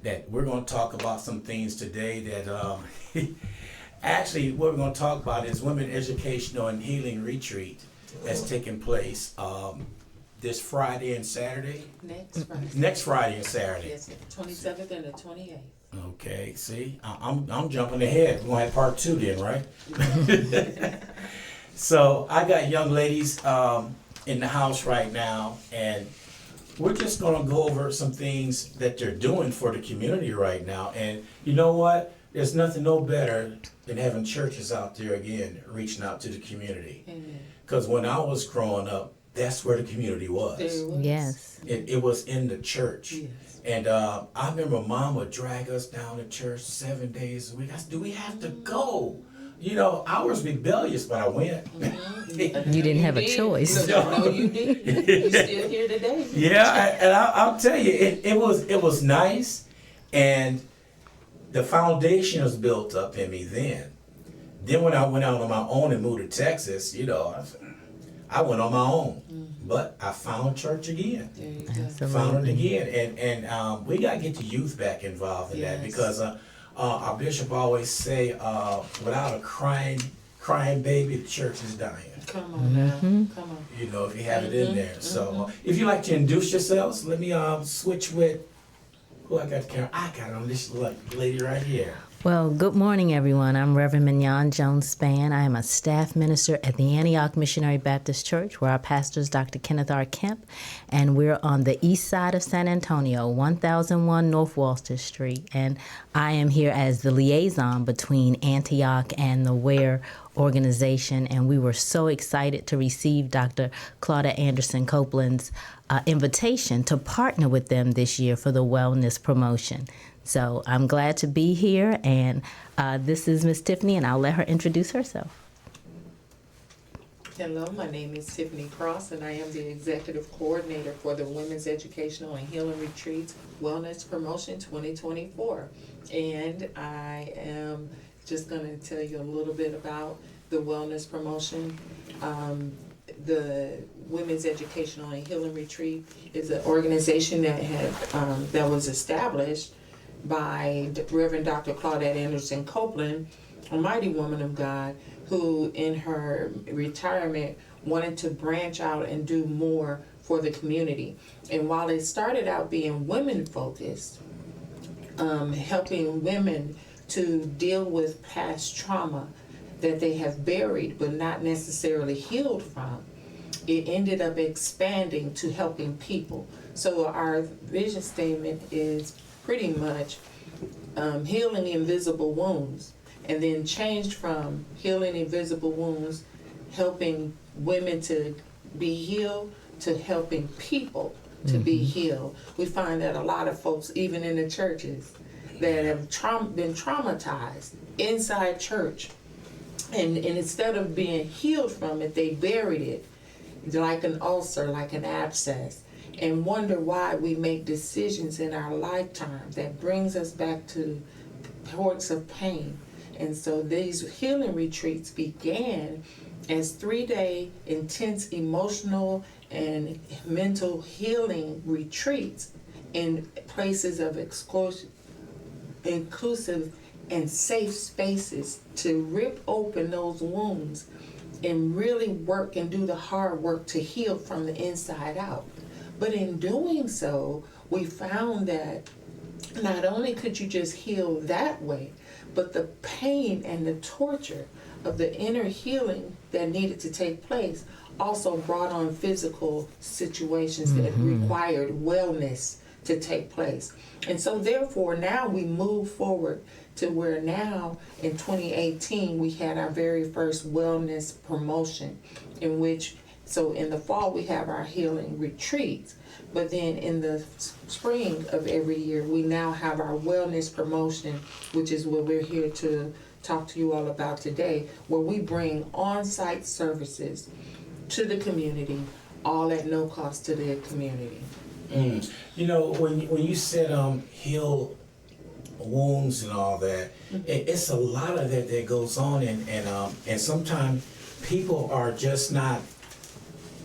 that we're going to talk about some things today that actually what we're going to talk about is Women Educational and Healing Retreat that's taking place this Friday and Saturday. Next Friday and Saturday. Yes, the 27th and the 28th. Okay, see, I'm jumping ahead. We're gonna have part 2 then, right? So I got young ladies in the house right now, and we're just gonna go over some things that they're doing for the community right now. And you know what? There's nothing no better than having churches out there again, reaching out to the community. Because when I was growing up, that's where the community was. Yes. It was in the church. Yes. And I remember Mom would drag us down to church 7 days a week. I said, do we have to go? You know, I was rebellious, but I went. You didn't have a choice. No, you didn't. You're still here today. Yeah, and I'll tell you, it was nice, and the foundation was built up in me then. Then when I went out on my own and moved to Texas, you know, I went on my own. But I found church again. There you go. Found it again, and we got to get the youth back involved in that, because our bishop always say, without a crying baby, the church is dying. Come on now. Come on. You know, if you have it in there. So if you like to introduce yourselves, let me switch with who I got. I got on this lady right here. Well, good morning, everyone. I'm Reverend Mignon Jones-Spann. I am a staff minister at the Antioch Missionary Baptist Church, where our pastor is Dr. Kenneth R. Kemp, and we're on the east side of San Antonio, 1001 North Walter Street. And I am here as the liaison between Antioch and the WARE organization, and we were so excited to receive Dr. Claudette Anderson Copeland's invitation to partner with them this year for the wellness promotion. So I'm glad to be here, and this is Miss Tiffany, and I'll let her introduce herself. Hello, my name is Tiffany Cross, and I am the Executive Coordinator for the Women's Educational and Healing Retreats Wellness Promotion 2024. And I am just going to tell you a little bit about the Wellness Promotion. The Women's Educational and Healing Retreat is an organization that was established by Reverend Dr. Claudette Anderson Copeland, a mighty woman of God, who in her retirement wanted to branch out and do more for the community. And while it started out being women focused, helping women to deal with past trauma that they have buried but not necessarily healed from, it ended up expanding to helping people. So our vision statement is pretty much healing invisible wounds, and then changed from healing invisible wounds, helping women to be healed, to helping people to be healed. We find that a lot of folks, even in the churches, that have been traumatized inside church, and instead of being healed from it, they buried it like an ulcer, like an abscess, and wonder why we make decisions in our lifetime that brings us back to ports of pain. And so these healing retreats began as 3-day intense emotional and mental healing retreats in places of inclusive and safe spaces to rip open those wounds and really work and do the hard work to heal from the inside out. But in doing so, we found that not only could you just heal that way, but the pain and the torture of the inner healing that needed to take place also brought on physical situations that required wellness to take place. And so therefore now we move forward to where now in 2018 we had our very first wellness promotion, in which, so in the fall we have our healing retreats, but then in the spring of every year we now have our wellness promotion, which is what we're here to talk to you all about today, where we bring on-site services to the community, all at no cost to the community. You know, when you said heal wounds and all that, it's a lot of that goes on, and sometimes people are just not,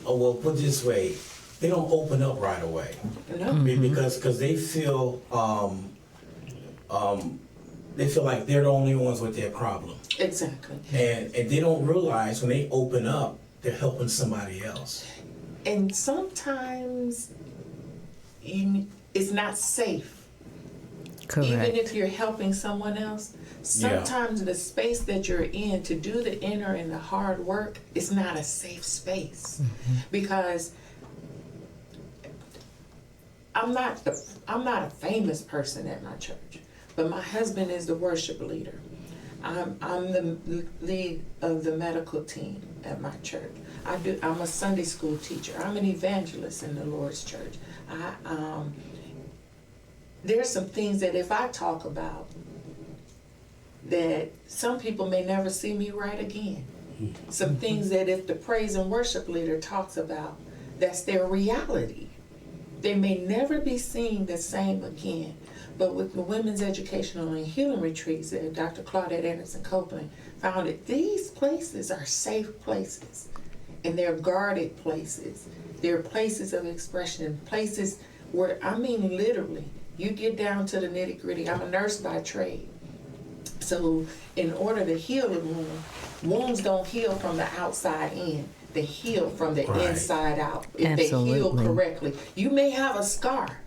well, put it this way, they don't open up right away. No. Because they feel they feel like they're the only ones with that problem. Exactly. And they don't realize when they open up, they're helping somebody else. And sometimes it's not safe. Correct. Even if you're helping someone else, sometimes the space that you're in to do the inner and the hard work is not a safe space. Because I'm not a famous person at my church, but my husband is the worship leader. I'm the lead of the medical team at my church. I'm a Sunday school teacher. I'm an evangelist in the Lord's church. There's some things that if I talk about, that some people may never see me right again. Some things that if the praise and worship leader talks about, that's their reality. They may never be seen the same again. But with the women's educational and healing retreats that Dr. Claudette Anderson Copeland founded, these places are safe places. And they're guarded places. They're places of expression, places where, I mean literally, you get down to the nitty gritty. I'm a nurse by trade. So in order to heal a wound, wounds don't heal from the outside in. They heal from the inside out. If they heal correctly. You may have a scar,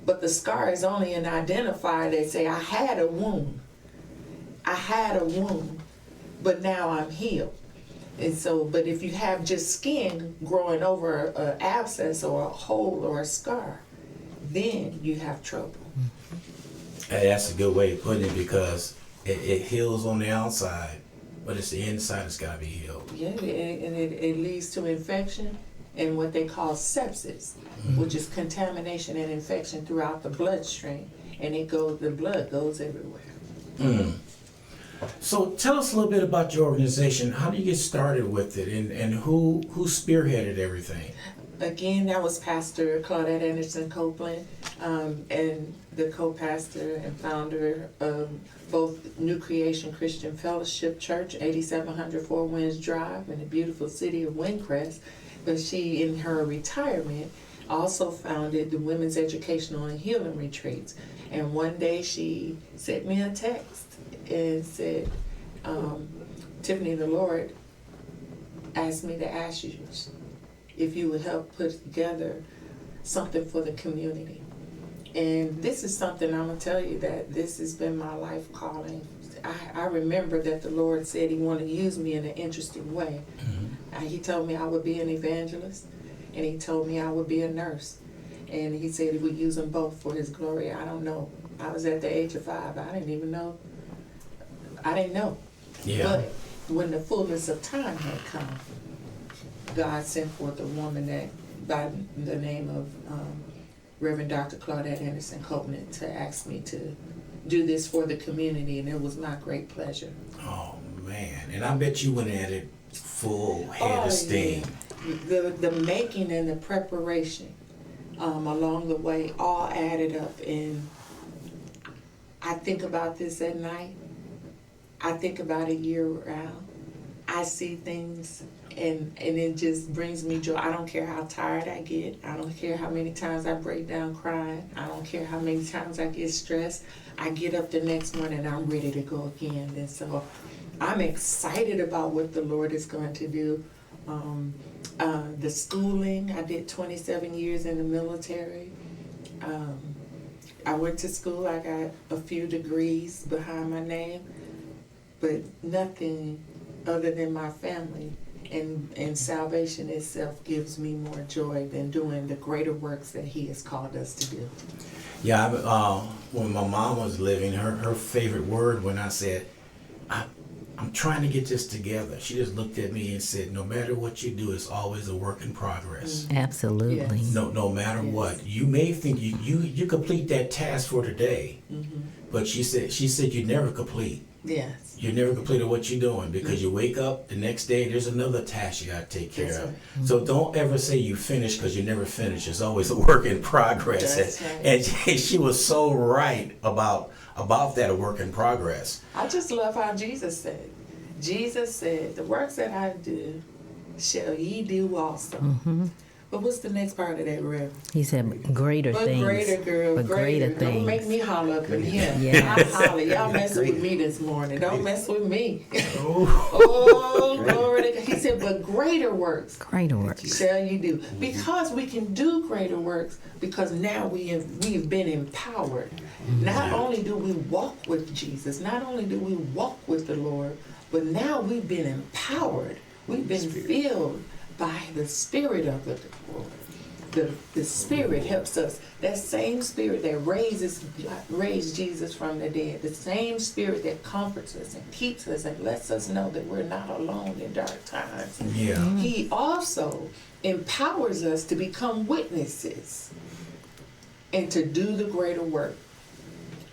but the scar is only an identifier that say, I had a wound. I had a wound, but now I'm healed. And so, but if you have just skin growing over an abscess or a hole or a scar, then you have trouble. And that's a good way of putting it, because it heals on the outside, but it's the inside that's got to be healed. Yeah, and it leads to infection and what they call sepsis, which is contamination and infection throughout the bloodstream. And the blood goes everywhere. So tell us a little bit about your organization. How did you get started with it, and who spearheaded everything? Again, that was Pastor Claudette Anderson Copeland, and the co-pastor and founder of both New Creation Christian Fellowship Church, 8700 Four Winds Drive in the beautiful city of Windcrest. But she, in her retirement, also founded the Women's Educational and Healing Retreats. And one day she sent me a text and said, Tiffany, the Lord asked me to ask you if you would help put together something for the community. And this is something I'm going to tell you, that this has been my life calling. I remember that the Lord said he wanted to use me in an interesting way. He told me I would be an evangelist, and he told me I would be a nurse. And he said he would use them both for his glory. I don't know. I was at the age of 5. I didn't even know. I didn't know. Yeah. But when the fullness of time had come, God sent forth a woman that, by the name of Reverend Dr. Claudette Anderson Copeland, to ask me to do this for the community, and it was my great pleasure. Oh man, and I bet you went at it full head of steam. Yeah. The making and the preparation along the way all added up, and I think about this at night. I think about it year round. I see things, and it just brings me joy. I don't care how tired I get. I don't care how many times I break down crying. I don't care how many times I get stressed. I get up the next morning and I'm ready to go again. And so I'm excited about what the Lord is going to do. The schooling, I did 27 years in the military. I went to school. I got a few degrees behind my name, but nothing other than my family. And salvation itself gives me more joy than doing the greater works that he has called us to do. Yeah, when my mom was living, her favorite word when I said, I'm trying to get this together, she just looked at me and said, no matter what you do, it's always a work in progress. Absolutely. Yes. No matter what. You may think you complete that task for today, but she said you never complete. Yes. You never completed what you're doing, because you wake up the next day, there's another task you got to take care of. Right. So don't ever say you finished, because you never finish. It's always a work in progress. That's right. And she was so right about that work in progress. I just love how Jesus said. Jesus said, the works that I do shall ye do also. But what's the next part of that, Rev? He said greater But things. greater, girl, But greater Don't things. make me holler up in here. Yes. I holler. Y'all messing with me this morning. Don't mess with me. Oh, Oh, glory to God. He said, but greater works Greater works. shall you do. Because we can do greater works, because now we've been empowered. Not only do we walk with Jesus, not only do we walk with the Lord, but now we've been empowered. We've been filled by the Spirit of the Lord. The Spirit helps us. That same Spirit that raised Jesus from the dead, the same Spirit that comforts us and keeps us and lets us know that we're not alone in dark times. yeah. He also empowers us to become witnesses and to do the greater work.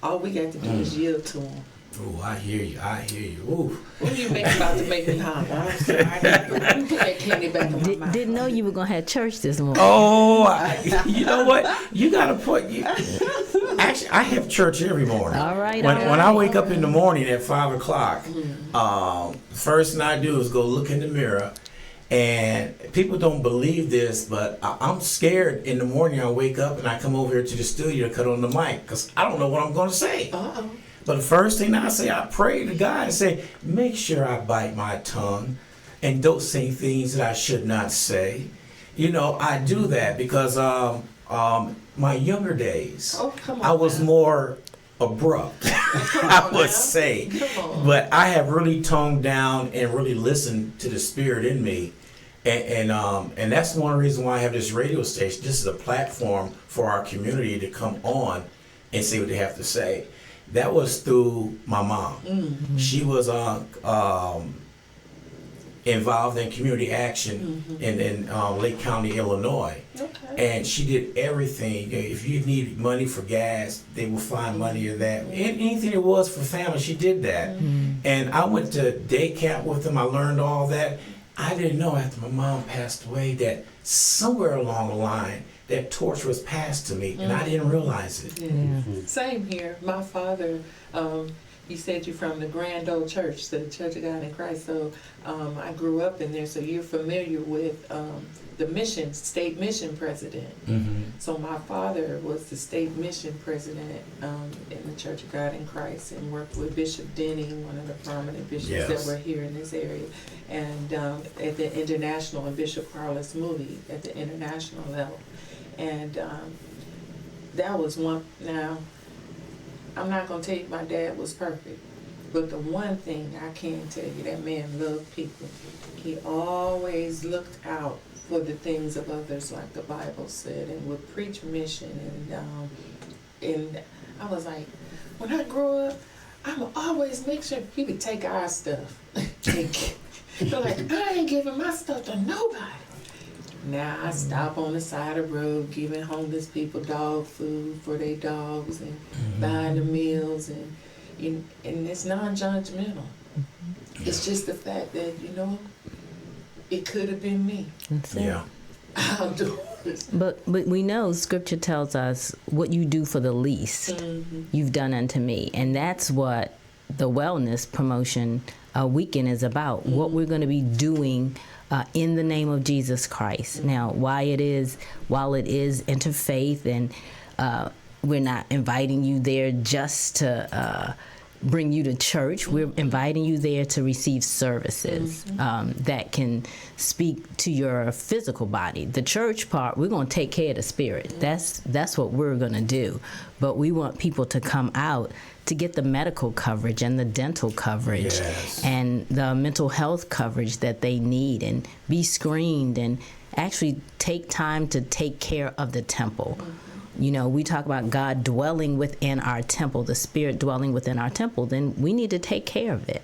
All we got to do is yield to Him. Oh, I hear you. Ooh. What are you about to make me holler? I'm sorry. You put that candy back in my mouth. Didn't know you were going to have church this morning. Oh, you know what? You gotta put. Actually, I have church every morning. All right, When all I right. wake up in the morning at 5 o'clock, first thing I do is go look in the mirror. And people don't believe this, but I'm scared in the morning. I wake up and I come over here to the studio to cut on the mic because I don't know what I'm going to say. Uh-oh. But the first thing I say, I pray to God and say, make sure I bite my tongue and don't say things that I should not say. You know, I do that because my younger days, Oh, come on I was now. more abrupt, I would say. Come on. But I have really toned down and really listened to the Spirit in me. And that's one reason why I have this radio station. This is a platform for our community to come on and see what they have to say. That was through my mom. Mm-hmm. She was involved in community action in Lake County, Illinois. Okay. And she did everything. If you needed money for gas, they would find money in that. Anything it was for family, she did that. And I went to day camp with them. I learned all that. I didn't know after my mom passed away that somewhere along the line that torch was passed to me, and I didn't realize it. Yeah. Same here. My father, you said you're from the Grand Old Church, the Church of God in Christ. So I grew up in there, so you're familiar with the state mission president. So my father was the state mission president in the Church of God in Christ, and worked with Bishop Denny, one of the prominent bishops Yes. that were here in this area, and at the international, and Bishop Carlos Moody at the international level. And that was one. Now, I'm not going to tell you my dad was perfect, but the one thing I can tell you, that man loved people. He always looked out for the things of others, like the Bible said, and would preach mission. And I was like, when I grow up, I'm going to always make sure he would take our stuff. They're like, I ain't giving my stuff to nobody. Now I stop on the side of the road giving homeless people dog food for their dogs and buying the meals, and it's non-judgmental. It's just the fact that, it could have been me. That's it. Yeah. I'll do it. But we know Scripture tells us what you do for the least, you've done unto me. And that's what the Wellness Promotion Weekend is about, what we're going to be doing in the name of Jesus Christ. Now, while it is interfaith, and we're not inviting you there just to bring you to church, we're inviting you there to receive services that can speak to your physical body. The church part, we're going to take care of the spirit. That's what we're going to do. But we want people to come out to get the medical coverage and the dental coverage and the mental health coverage that they need, and be screened and actually take time to take care of the temple. We talk about God dwelling within our temple, the Spirit dwelling within our temple, then we need to take care of it.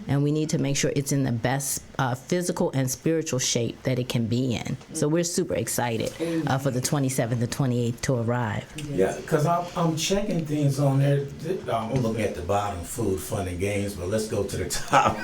And we need to make sure it's in the best physical and spiritual shape that it can be in. So we're super excited for the 27th and 28th to arrive. Yeah, because I'm checking things on there. I'm looking at the bottom, food, fun, and games, but let's go to the top.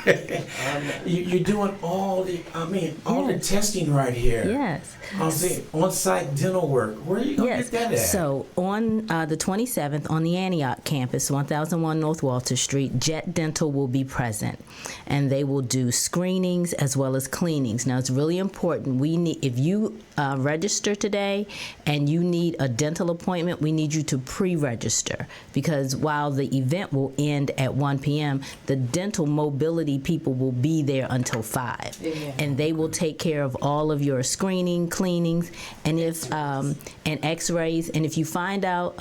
You're doing all the testing right here. Yes. I'm saying on-site dental work. Where are you going to get that at? So on the 27th on the Antioch campus, 1001 North Walter Street, Jet Dental will be present, and they will do screenings as well as cleanings. Now, it's really important. We need, if you register today and you need a dental appointment, we need you to pre-register, because while the event will end at 1 p.m., the dental mobility people will be there until 5, and they will take care of all of your screening, cleanings, and if and X-rays. And if you find out,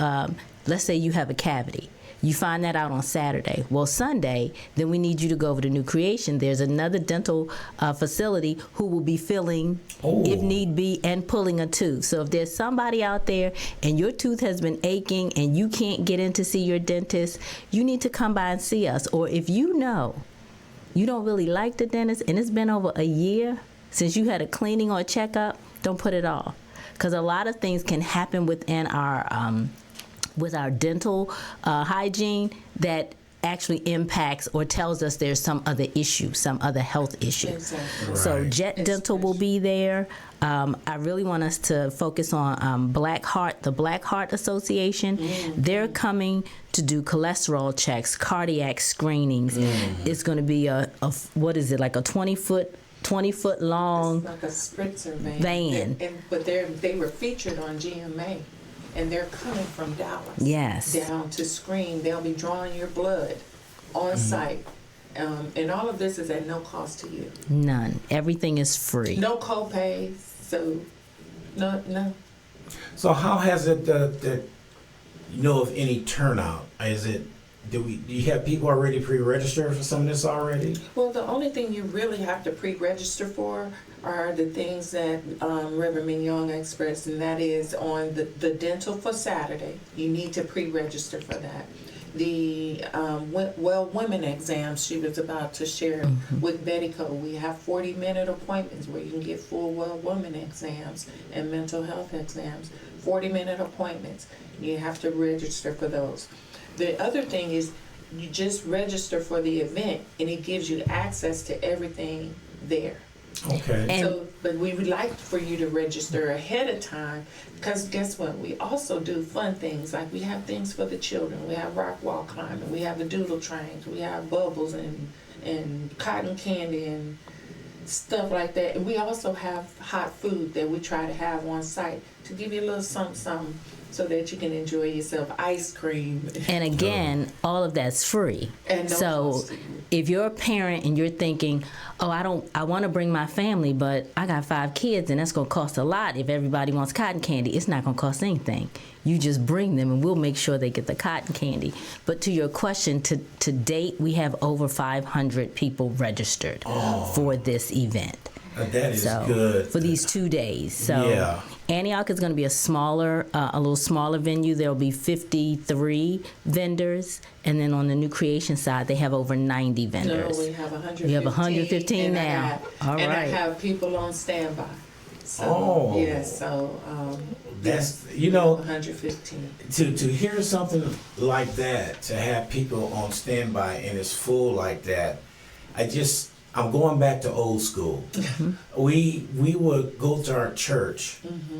let's say you have a cavity, you find that out on Saturday. Well, Sunday, then we need you to go over to New Creation. There's another dental facility who will be filling, if need be, and pulling a tooth. So if there's somebody out there and your tooth has been aching and you can't get in to see your dentist, you need to come by and see us. Or if you know you don't really like the dentist and it's been over a year since you had a cleaning or a checkup, don't put it off. Because a lot of things can happen within our with our dental hygiene that actually impacts or tells us there's some other issue, some other health issue. Exactly. Right. So Jet Dental will be there. I really want us to focus on Black Heart, the Black Heart Association. They're coming to do cholesterol checks, cardiac screenings. It's going to be a what is it, like a 20-foot long It's like a spritzer van. But they were featured on GMA, and they're coming from Dallas. Yes. Down to screen. They'll be drawing your blood on site. And all of this is at no cost to you. None. Everything is free. No copays. So, no. So how has it, you know, of any turnout? Is it, do you have people already pre-registered for some of this already? Well, the only thing you really have to pre-register for are the things that Reverend Mignon expressed, and that is on the dental for Saturday. You need to pre-register for that. The women exams she was about to share with Betty Co. We have 40-minute appointments where you can get full well women exams and mental health exams. 40-minute appointments. You have to register for those. The other thing is you just register for the event, and it gives you access to everything there. Okay. But we would like for you to register ahead of time, because guess what? We also do fun things, like we have things for the children. We have rock wall climbing. We have the doodle trains. We have bubbles and cotton candy and stuff like that. And we also have hot food that we try to have on site to give you a little something so that you can enjoy yourself. Ice cream. And again, all of that's free. And no so cost to you. if you're a parent and you're thinking, oh, I want to bring my family, but I got 5 kids and that's going to cost a lot. If everybody wants cotton candy, it's not going to cost anything. You just bring them and we'll make sure they get the cotton candy. But to your question, to date, we have over 500 people registered for this event. That is good. For these 2 days. So Yeah. Antioch is going to be a little smaller venue. There'll be 53 vendors. And then on the New Creation side, they have over 90 vendors. No, we have 115. We have 115 and now. All and I right. have people on standby. So, Oh. Yeah, so, That's, yes, you know, 115. to hear something like that, to have people on standby and it's full like that, I'm going back to old school. We would go to our church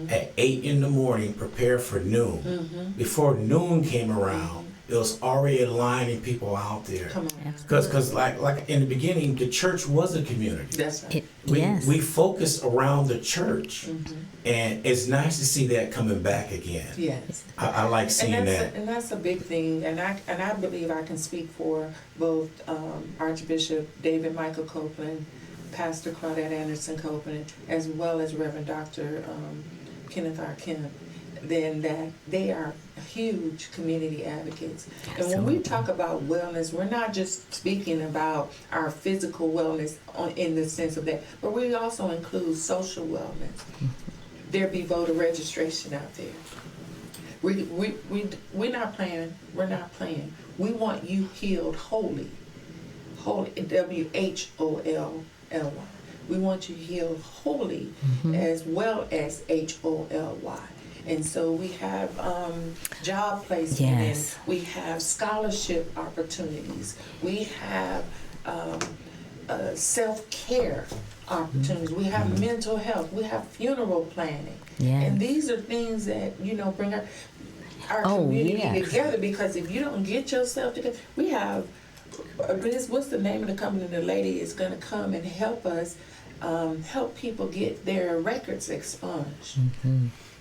at 8 in the morning, prepare for noon. Before noon came around, it was already aligning people out there. Come on. Because like in the beginning, the church was a community. That's right. Yes. We focus around the church, and it's nice to see that coming back again. Yes. I like seeing that. And that's a big thing, and I believe I can speak for both Archbishop David Michael Copeland, Pastor Claudette Anderson Copeland, as well as Reverend Dr. Kenneth R. Kemp, then that they are huge community advocates. And when we talk about wellness, we're not just speaking about our physical wellness in the sense of that, but we also include social wellness. There be voter registration out there. We're not playing. We're not playing. We want you healed wholly. Holy, WHOLLY. We want you healed wholly as well as HOLY. And so we have job placement, Yes. and we have scholarship opportunities. We have self-care opportunities. We have mental health. We have funeral planning. Yes. And these are things that, bring our Oh, community yes. together, because if you don't get yourself together, we have, what's the name of the company? The lady is going to come and help us, help people get their records expunged.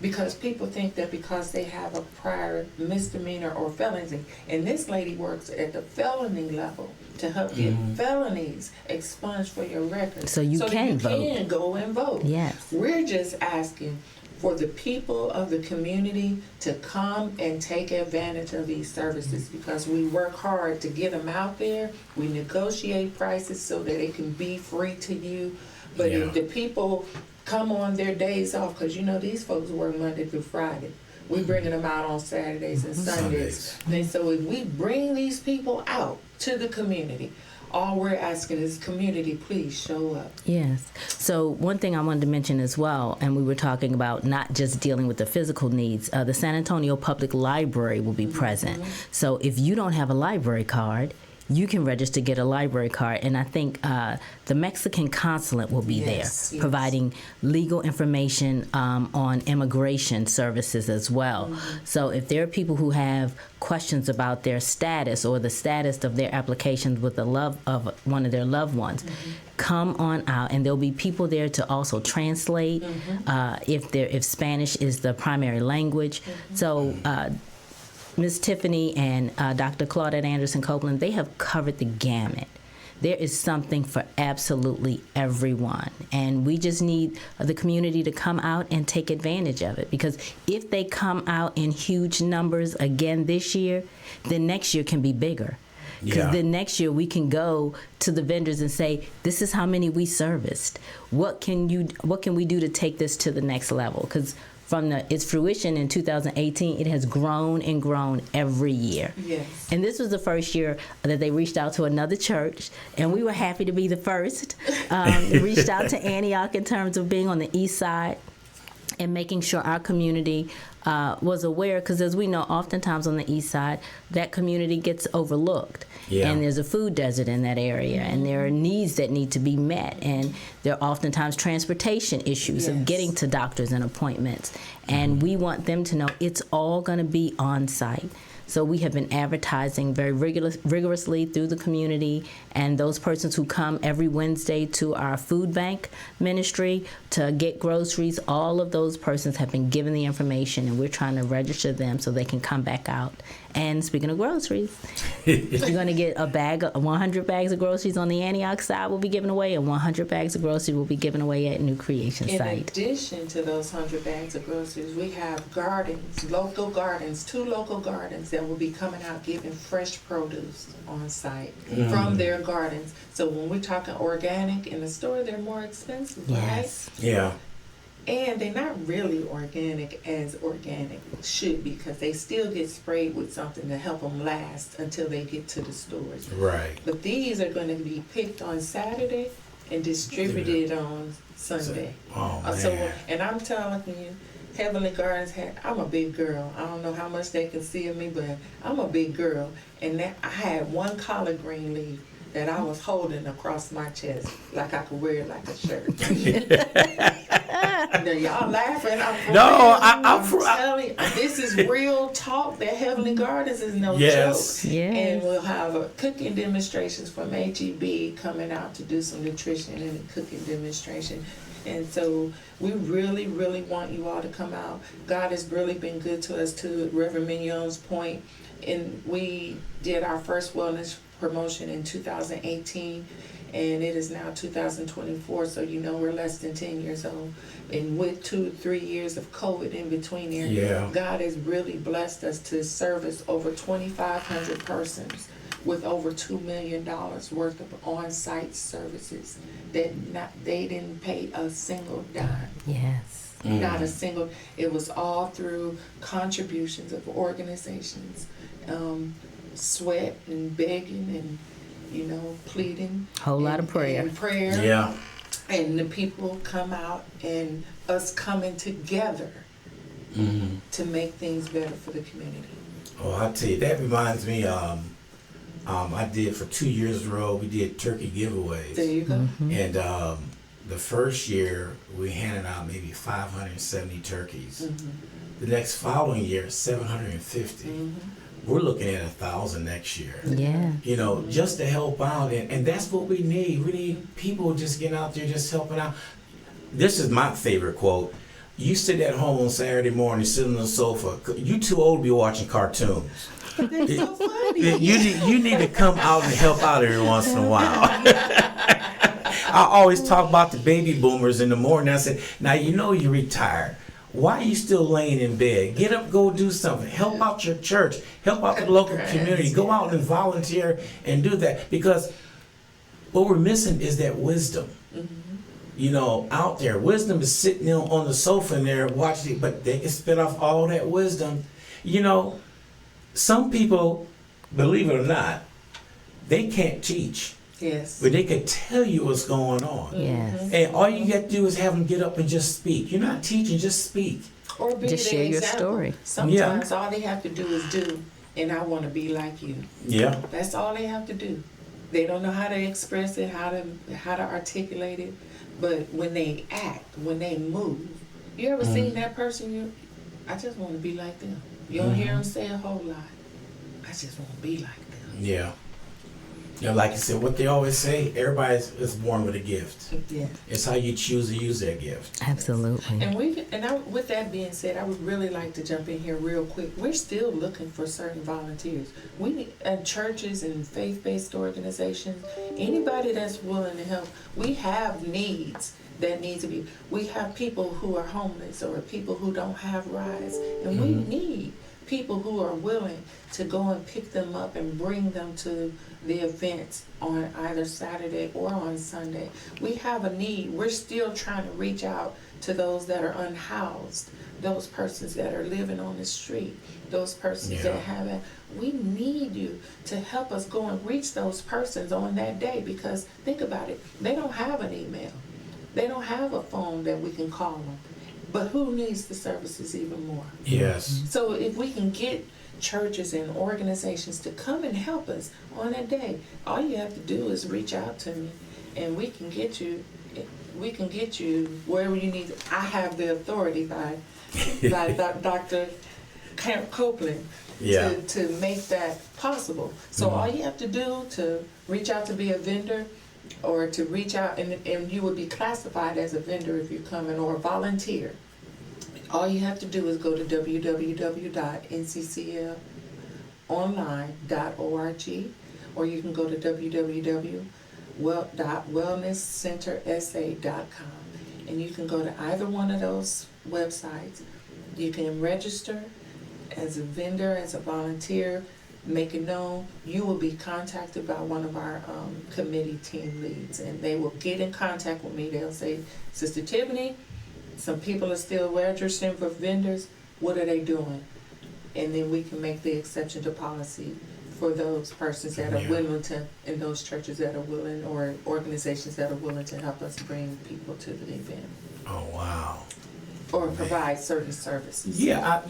Because people think that because they have a prior misdemeanor or felony, and this lady works at the felony level to help get felonies expunged for your records. So you can vote. Can go and vote. Yes. We're just asking for the people of the community to come and take advantage of these services, because we work hard to get them out there. We negotiate prices so that it can be free to you. But if the people come on their days off, because these folks work Monday through Friday. We're bringing them out on Saturdays and Sundays. And so if we bring these people out to the community, all we're asking is, community, please show up. Yes. So one thing I wanted to mention as well, and we were talking about not just dealing with the physical needs, the San Antonio Public Library will be present. So if you don't have a library card, you can register to get a library card. And I think the Mexican consulate will be there, providing legal information on immigration services as well. So if there are people who have questions about their status or the status of their applications with the love of one of their loved ones, come on out, and there'll be people there to also translate if Spanish is the primary language. So Ms. Tiffany and Dr. Claudette Anderson Copeland, they have covered the gamut. There is something for absolutely everyone. And we just need the community to come out and take advantage of it. Because if they come out in huge numbers again this year, then next year can be bigger. Because then next year we can go to the vendors and say, this is how many we serviced. What can we do to take this to the next level? Because from its fruition in 2018, it has grown and grown every year. Yes. And this was the first year that they reached out to another church, and we were happy to be the first. They reached out to Antioch in terms of being on the east side and making sure our community was aware, because as we know, oftentimes on the east side, that community gets overlooked. And there's a food desert in that area, and there are needs that need to be met, and there are oftentimes transportation issues of getting to doctors and appointments. And we want them to know it's all going to be on site. So we have been advertising very rigorously through the community, and those persons who come every Wednesday to our food bank ministry to get groceries, all of those persons have been given the information, and we're trying to register them so they can come back out. And speaking of groceries, you're going to get 100 bags of groceries on the Antioch side will be given away, and 100 bags of groceries will be given away at New Creation In site. In addition to those 100 bags of groceries, we have gardens, local gardens, 2 local gardens that will be coming out giving fresh produce on site from their gardens. So when we're talking organic in the store, they're more expensive, right? Yeah. And they're not really organic as organic should be, because they still get sprayed with something to help them last until they get to the stores. Right. But these are going to be picked on Saturday and distributed on Sunday. Oh, man. So, and I'm telling you, Heavenly Gardens I'm a big girl. I don't know how much they can see of me, but I'm a big girl. And I had 1 collard green leaf that I was holding across my chest, like I could wear it like a shirt. Now y'all laughing. I'm telling you, this is real talk. That Heavenly Gardens is no joke. And we'll have cooking demonstrations from HEB coming out to do some nutrition and a cooking demonstration. And so we really, really want you all to come out. God has really been good to us, to Reverend Mignon's point. And we did our first wellness promotion in 2018, and it is now 2024, so we're less than 10 years old. And with 2-3 years of COVID in between there, God has really blessed us to service over 2,500 persons with over $2 million worth of on-site services that they didn't pay a single dime. Yes. Not a single. It was all through contributions of organizations, sweat and begging and pleading. Whole lot of prayer. And prayer. Yeah. And the people come out, and us coming together to make things better for the community. Oh, I tell you, that reminds me. I did for 2 years in a row. We did turkey giveaways. There you go. And the first year we handed out maybe 570 turkeys. The next following year, 750. We're looking at 1,000 next year. Yeah. You know, just to help out, and that's what we need. We need people just getting out there, just helping out. This is my favorite quote. You sit at home on Saturday morning, sit on the sofa. You too old to be watching cartoons. They're so funny. You need to come out and help out every once in a while. I always talk about the baby boomers in the morning. I said, now you know you're retired. Why are you still laying in bed? Get up, go do something. Help out your church. Help out the local community. Go out and volunteer and do that. Because what we're missing is that wisdom. You know, out there. Wisdom is sitting on the sofa in there watching it, but they can spit off all that wisdom. You know, some people, believe it or not, they can't teach. Yes. But they can tell you what's going on. Yes. And all you got to do is have them get up and just speak. You're not teaching, just speak. Or be Just the share your example. story. Sometimes all they have to do is do, and I want to be like you. Yeah. That's all they have to do. They don't know how to express it, how to articulate it, but when they act, when they move, you ever seen that person? I just want to be like them. You don't hear them say a whole lot. I just want to be like them. Yeah. Yeah, like you said, what they always say, everybody is born with a gift. Yeah. It's how you choose to use that gift. Absolutely. And with that being said, I would really like to jump in here real quick. We're still looking for certain volunteers. We need churches and faith-based organizations, anybody that's willing to help. We have needs that need to be. We have people who are homeless or people who don't have rides, and we need people who are willing to go and pick them up and bring them to the events on either Saturday or on Sunday. We have a need. We're still trying to reach out to those that are unhoused, those persons that are living on the street, those persons that haven't. We need you to help us go and reach those persons on that day, because think about it, they don't have an email. They don't have a phone that we can call them. But who needs the services even more? Yes. So if we can get churches and organizations to come and help us on that day, all you have to do is reach out to me, and we can get you wherever you need. I have the authority by Dr. Copeland to make that possible. So all you have to do to reach out to be a vendor, or to reach out, and you would be classified as a vendor if you're coming, or a volunteer. All you have to do is go to www.ncclonline.org, or you can go to www.wellnesscentersa.com, and you can go to either one of those websites. You can register as a vendor, as a volunteer, make it known. You will be contacted by one of our committee team leads, and they will get in contact with me. They'll say, Sister Tiffany, some people are still registering for vendors. What are they doing? And then we can make the exception to policy for those persons that are willing to, and those churches that are willing, or organizations that are willing to help us bring people to the event. Oh, wow. Or provide certain services. Yeah,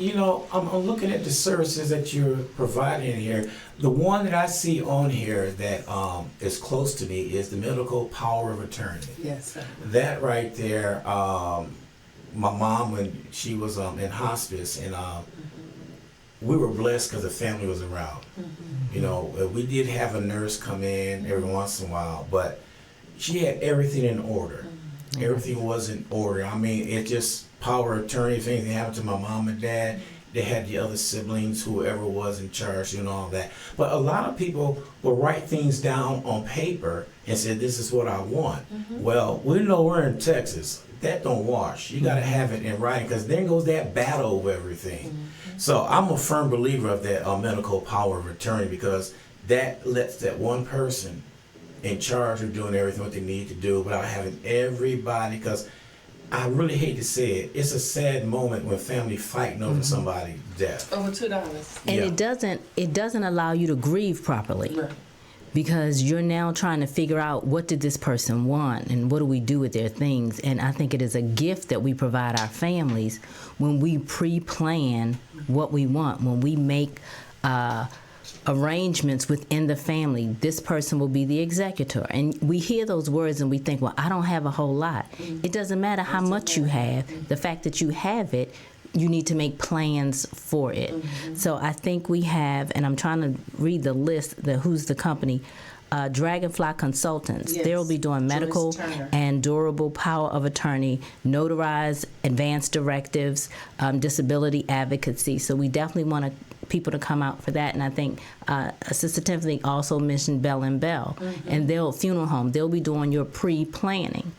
I'm looking at the services that you're providing here. The one that I see on here that is close to me is the medical power of attorney. Yes, sir. That right there, my mom, when she was in hospice, and we were blessed because the family was around. You know, we did have a nurse come in every once in a while, but she had everything in order. Everything was in order. I mean, it just power of attorney. If anything happened to my mom and dad, they had the other siblings, whoever was in charge, and all that. But a lot of people will write things down on paper and say, this is what I want. Well, we know we're in Texas. That don't wash. You got to have it in writing, because then goes that battle over everything. So I'm a firm believer of that medical power of attorney, because that lets that one person in charge of doing everything what they need to do without having everybody, because I really hate to say it, it's a sad moment when family fighting over somebody's death. Over $2. And it doesn't allow you to grieve properly. Right. Because you're now trying to figure out, what did this person want and what do we do with their things. And I think it is a gift that we provide our families when we pre-plan what we want, when we make arrangements within the family. This person will be the executor. And we hear those words and we think, well, I don't have a whole lot. It doesn't matter how much you have. The fact that you have it, you need to make plans for it. So I think we have, and I'm trying to read the list, who's the company, Dragonfly Consultants. Yes. They'll be doing medical Joyce Turner. and durable power of attorney, notarized advanced directives, disability advocacy. So we definitely want people to come out for that. And I think Sister Tiffany also mentioned Bell and Bell, and they'll funeral home. They'll be doing your pre-planning.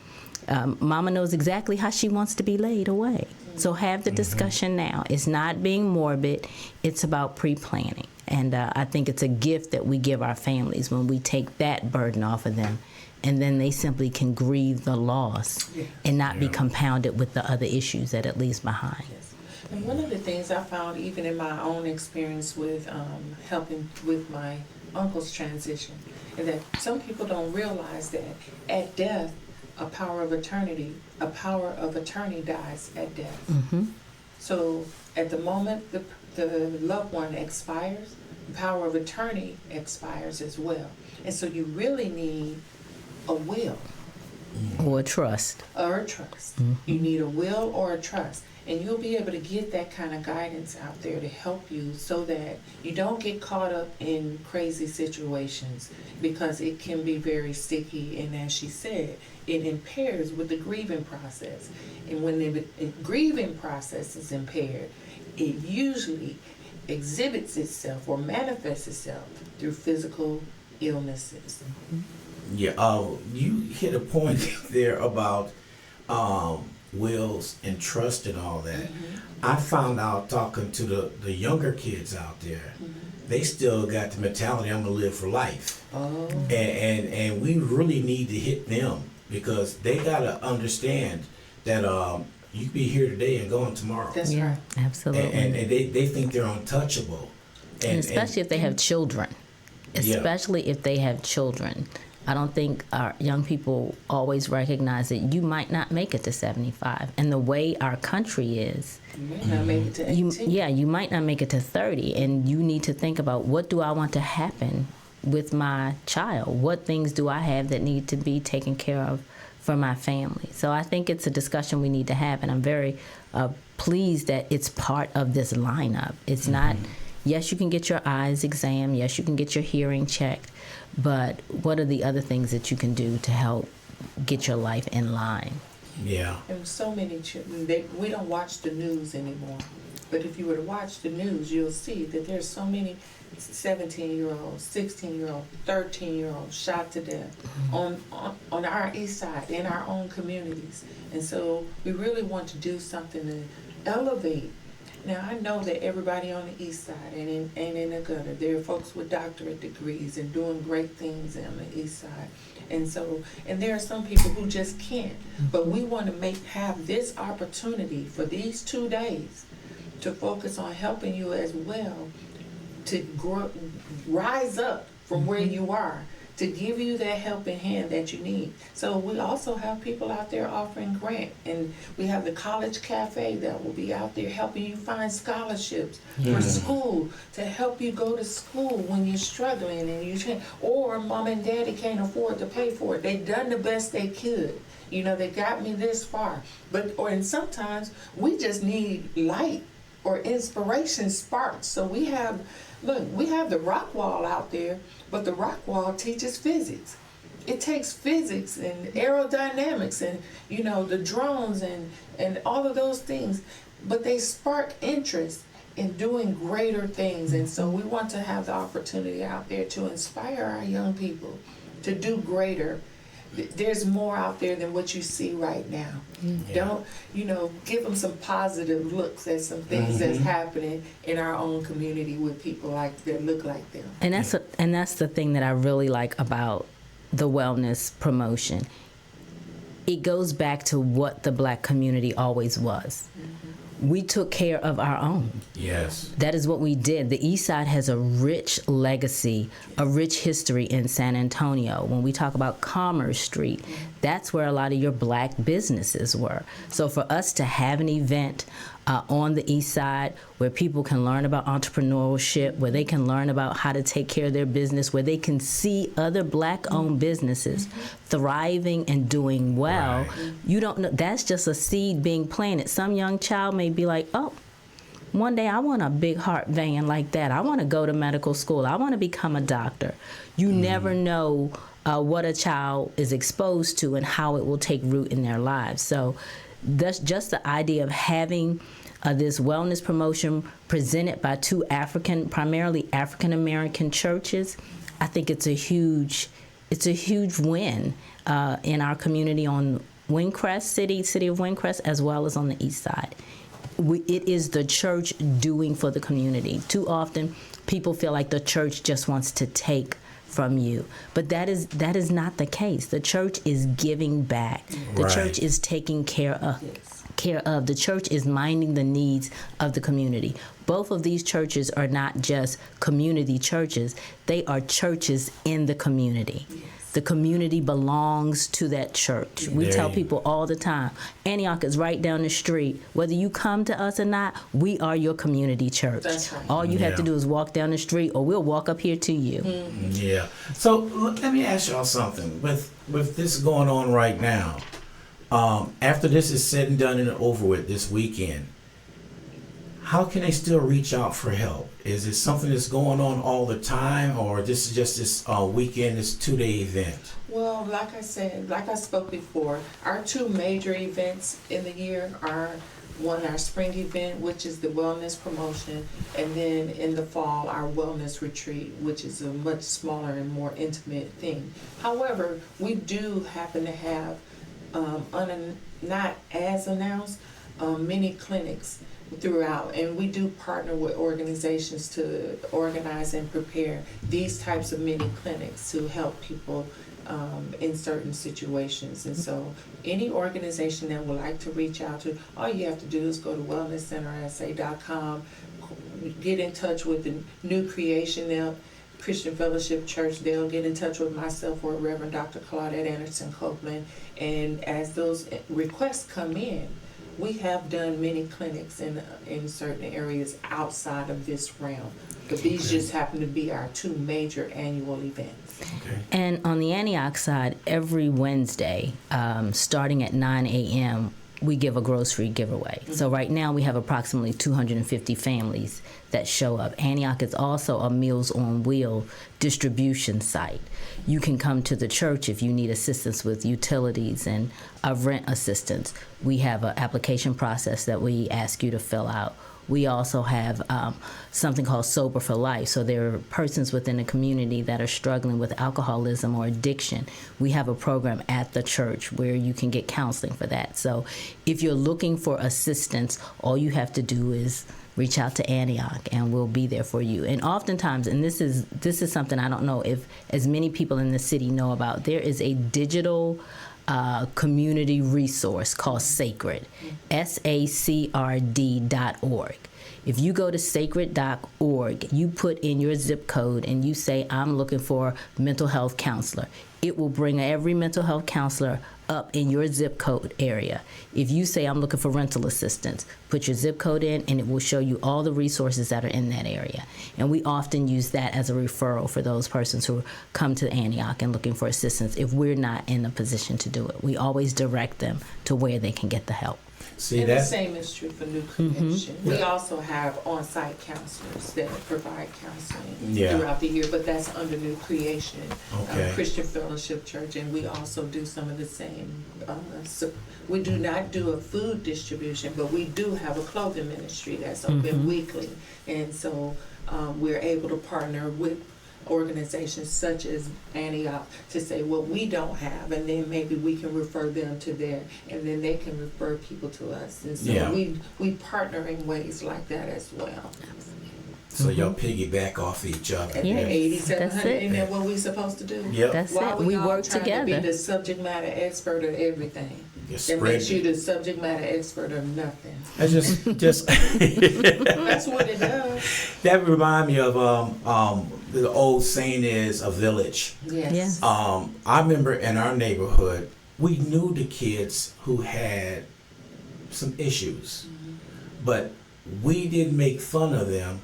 Mama knows exactly how she wants to be laid away. So have the discussion now. It's not being morbid. It's about pre-planning. And I think it's a gift that we give our families when we take that burden off of them. And then they simply can grieve the loss and not be compounded with the other issues that it leaves behind. Yes. And one of the things I found, even in my own experience with helping with my uncle's transition, is that some people don't realize that at death, a power of attorney dies at death. So at the moment the loved one expires, the power of attorney expires as well. And so you really need a will Or a trust. or a trust. You need a will or a trust. And you'll be able to get that kind of guidance out there to help you so that you don't get caught up in crazy situations, because it can be very sticky. And as she said, it impairs with the grieving process. And when the grieving process is impaired, it usually exhibits itself or manifests itself through physical illnesses. Yeah, you hit a point there about wills and trust and all that. I found out talking to the younger kids out there, they still got the mentality, I'm gonna live for life. Oh. And we really need to hit them, because they gotta understand that you can be here today and gone tomorrow. That's right. Absolutely. And they think they're untouchable. And especially if they have children. Yeah. Especially if they have children. I don't think our young people always recognize that you might not make it to 75. And the way our country is, You may not make it to 18. you might not make it to 30. And you need to think about, what do I want to happen with my child? What things do I have that need to be taken care of for my family? So I think it's a discussion we need to have. And I'm very pleased that it's part of this lineup. It's not, yes, you can get your eyes examined. Yes, you can get your hearing checked. But what are the other things that you can do to help get your life in line? And so many children, we don't watch the news anymore. But if you were to watch the news, you'll see that there's so many 17-year-olds, 16-year-olds, 13-year-olds shot to death on our east side, in our own communities. And so we really want to do something to elevate. Now, I know that everybody on the east side and in the gutter, there are folks with doctorate degrees and doing great things on the east side. And so, and there are some people who just can't. But we want to have this opportunity for these 2 days to focus on helping you as well to rise up from where you are, to give you that helping hand that you need. So we also have people out there offering grant, and we have the College Cafe that will be out there helping you find scholarships for school, to help you go to school when you're struggling and you can't, or mom and daddy can't afford to pay for it. They've done the best they could. You know, they got me this far. And sometimes we just need light or inspiration sparks. So we have the rock wall out there, but the rock wall teaches physics. It takes physics and aerodynamics and, the drones and all of those things, but they spark interest in doing greater things. And so we want to have the opportunity out there to inspire our young people to do greater. There's more out there than what you see right now. Don't, give them some positive looks at some things that's happening in our own community with people that look like them. And that's the thing that I really like about the wellness promotion. It goes back to what the Black community always was. we took care of our own. Yes. That is what we did. The East Side has a rich legacy, a rich history in San Antonio. When we talk about Commerce Street, that's where a lot of your black businesses were. So for us to have an event on the East Side where people can learn about entrepreneurship, where they can learn about how to take care of their business, where they can see other black-owned businesses thriving and doing well, you don't know. That's just a seed being planted. Some young child may be like, oh, one day I want a big heart van like that. I want to go to medical school. I want to become a doctor. You never know what a child is exposed to and how it will take root in their lives. So that's just the idea of having this wellness promotion presented by two primarily African American churches. I think it's a huge win in our community on Windcrest, city of Windcrest, as well as on the East Side. It is the church doing for the community. Too often, people feel like the church just wants to take from you, but that is not the case. The church is giving back. The church is taking care of. The church is minding the needs of the community. Both of these churches are not just community churches, they are churches in the community. The community belongs to that church. We tell people all the time, Antioch is right down the street. Whether you come to us or not, we are your community church. That's right. All you have to do is walk down the street, or we'll walk up here to you. Yeah. So let me ask y'all something. With this going on right now, after this is said and done and over with this weekend, how can they still reach out for help? Is it something that's going on all the time, or this is just this weekend, this 2-day event? Well, like I said, like I spoke before, our two major events in the year are our spring event, which is the wellness promotion, and then in the fall, our wellness retreat, which is a much smaller and more intimate thing. However, we do happen to have, not as announced, many clinics throughout, and we do partner with organizations to organize and prepare these types of mini clinics to help people in certain situations. And so any organization that would like to reach out to, all you have to do is go to wellnesscentersa.com, get in touch with the New Creation Christian Fellowship Church. They'll get in touch with myself or Reverend Dr. Claudette Anderson Copeland, and as those requests come in, we have done many clinics in certain areas outside of this realm, but these just happen to be our two major annual events. Okay. And on the Antioch side, every Wednesday, starting at 9 a.m., we give a grocery giveaway. So right now we have approximately 250 families that show up. Antioch is also a Meals on Wheels distribution site. You can come to the church if you need assistance with utilities and rent assistance. We have an application process that we ask you to fill out. We also have something called Sober for Life. So there are persons within the community that are struggling with alcoholism or addiction. We have a program at the church where you can get counseling for that. So if you're looking for assistance, all you have to do is reach out to Antioch and we'll be there for you. And oftentimes, and this is something I don't know if as many people in the city know about, there is a digital community resource called Sacred, SACRD.org. If you go to sacred.org, you put in your zip code and you say, I'm looking for mental health counselor. It will bring every mental health counselor up in your zip code area. If you say, I'm looking for rental assistance, put your zip code in and it will show you all the resources that are in that area. And we often use that as a referral for those persons who come to Antioch and looking for assistance if we're not in a position to do it. We always direct them to where they can get the help. See, and the that's same is true for New Creation. We also have on-site counselors that provide counseling throughout the year, but that's under New Creation, Christian Fellowship Church, and we also do some of the same. So we do not do a food distribution, but we do have a clothing ministry that's open weekly, and so we're able to partner with organizations such as Antioch to say what we don't have, and then maybe we can refer them to there, and then they can refer people to us. And so we partner in ways like that as well. So y'all piggyback off each other. Yeah, 8,700. Isn't that what we're supposed to do? Yep. That's Why it. We all work trying together. to be the subject matter expert of everything? Just That spread makes you the subject matter expert of nothing. That's just That's what it does. that remind me of the old saying is a village. Yes. Yes. I remember in our neighborhood, we knew the kids who had some issues, but we didn't make fun of them.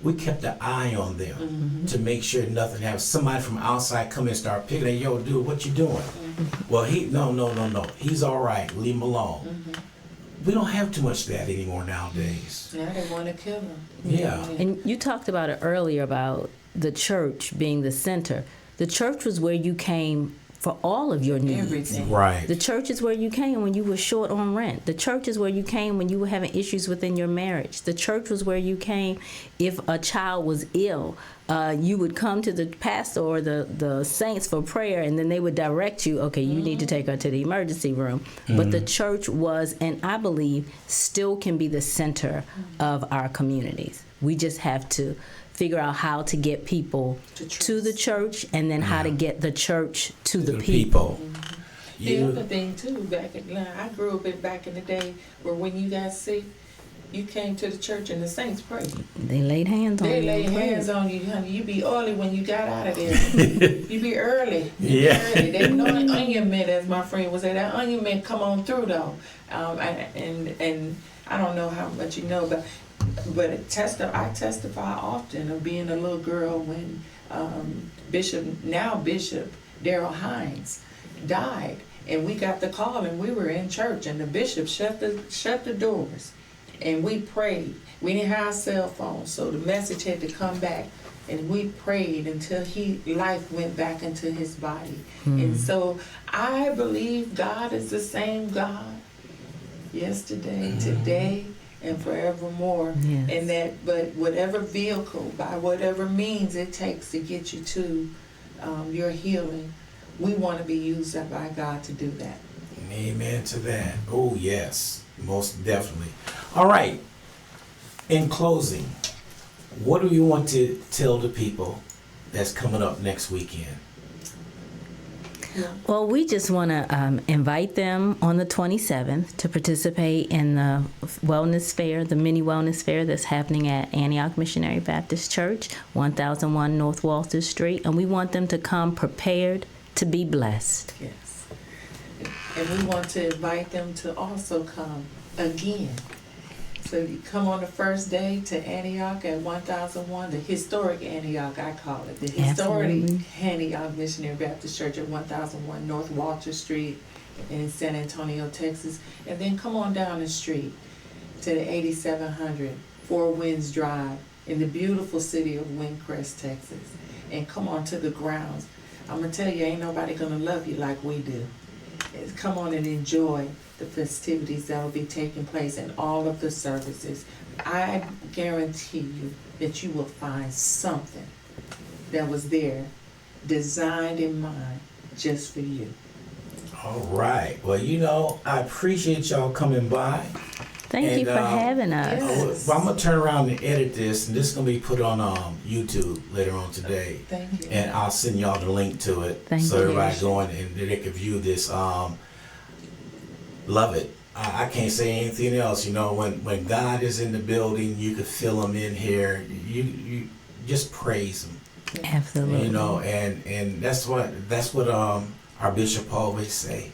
We kept an eye on them to make sure nothing happened. Somebody from outside come and start picking at, yo, dude, what you doing? Well, no. He's all right. Leave him alone. We don't have too much of that anymore nowadays. Now they want to kill them. Yeah. And you talked about it earlier about the church being the center. The church was where you came for all of your needs. Everything. Right. The church is where you came when you were short on rent. The church is where you came when you were having issues within your marriage. The church was where you came if a child was ill. You would come to the pastor or the saints for prayer, and then they would direct you, okay, you need to take her to the emergency room. But the church was, and I believe still can be, the center of our communities. We just have to figure out how to get people to the church, and then how to get the church to the people. The other thing too, I grew up back in the day where when you got sick, you came to the church and the saints prayed. They laid hands on you. They laid and prayed. hands on you, honey. You be early when you got out of there. You be early. Yeah. Early. They know an onion mint, as my friend would say. That onion mint come on through though. And I don't know how much you know, but I testify often of being a little girl when Bishop Daryl Hines died, and we got the call, and we were in church, and the bishop shut the doors, and we prayed. We didn't have cell phones, so the message had to come back, and we prayed until life went back into his body. And so I believe God is the same God yesterday, today, and forevermore. Yes. And but whatever vehicle, by whatever means it takes to get you to your healing, we want to be used by God to do that. Amen to that. Oh, yes, most definitely. All right. In closing, what do you want to tell the people that's coming up next weekend? Well, we just want to invite them on the 27th to participate in the wellness fair, the mini wellness fair that's happening at Antioch Missionary Baptist Church, 1001 North Walter Street. And we want them to come prepared to be blessed. Yes. And we want to invite them to also come again. So you come on the first day to Antioch at 1001, the historic Antioch, I call it. The historic Absolutely. Antioch Missionary Baptist Church at 1001 North Walter Street in San Antonio, Texas. And then come on down the street to the 8700 Four Winds Drive in the beautiful city of Windcrest, Texas. And come on to the grounds. I'm going to tell you, ain't nobody going to love you like we do. Come on and enjoy the festivities that will be taking place in all of the services. I guarantee you that you will find something that was there, designed in mind, just for you. All right. Well, I appreciate y'all coming by. Thank you for having us. Yes. Well, I'm going to turn around and edit this, and this is going to be put on YouTube later on today. Thank you. And I'll send y'all the link to it. Thank so you. everybody going and they can view this. Love it. I can't say anything else. When God is in the building, you can feel him in here. You just praise him. Absolutely. And that's what our bishop always say.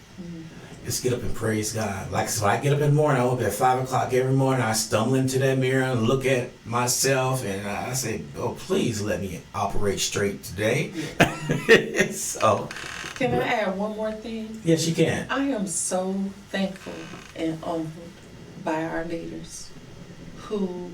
Just get up and praise God. Like, so I get up in the morning, I wake up at 5 o'clock every morning, I stumble into that mirror and look at myself, and I say, oh, please let me operate straight today. So. Can I add one more thing? Yes, you can. I am so thankful and humbled by our leaders who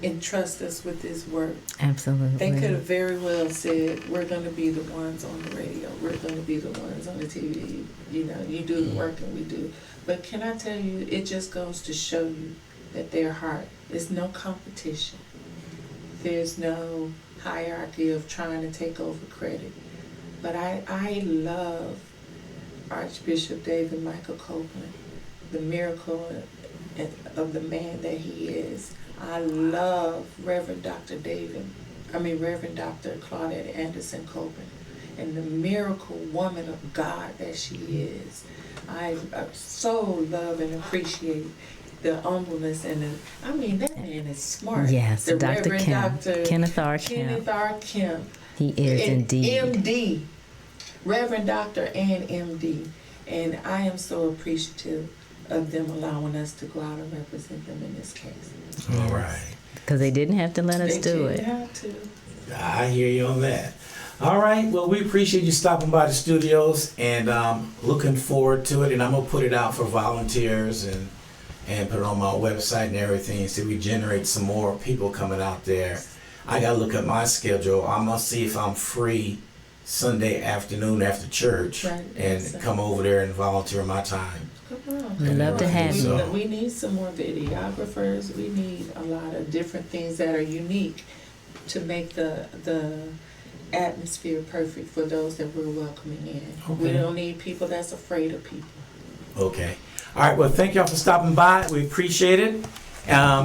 entrust us with this work. Absolutely. They could have very well said, we're going to be the ones on the radio, we're going to be the ones on the TV, you do the work and we do. But can I tell you, it just goes to show you that their heart is no competition. There's no hierarchy of trying to take over credit. But I love Archbishop David Michael Copeland, the miracle of the man that he is. I love Reverend Dr. Claudette Anderson Copeland. and the miracle woman of God that she is. I so love and appreciate the humbleness and I mean, that man is smart. Yes, the Dr. Reverend Kemp, Dr. Kenneth R. Kemp. Kenneth R. Kemp. He is indeed. MD, Reverend Doctor and MD. And I am so appreciative of them allowing us to go out and represent them in this case. All right. Because they didn't have to let us They do didn't it. have to. I hear you on that. All right. Well, we appreciate you stopping by the studios and looking forward to it. And I'm going to put it out for volunteers and put it on my website and everything so we generate some more people coming out there. I got to look at my schedule. I'm going to see if I'm free Sunday afternoon after church Right, and exactly. come over there and volunteer my time. Come on. We'd love to have you. We need some more videographers. We need a lot of different things that are unique to make the atmosphere perfect for those that we're welcoming in. We Okay. don't need people that's afraid of people. Okay. All right. Well, thank y'all for stopping by. We appreciate it.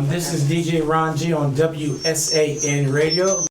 This is DJ Ron G on WSAN Radio.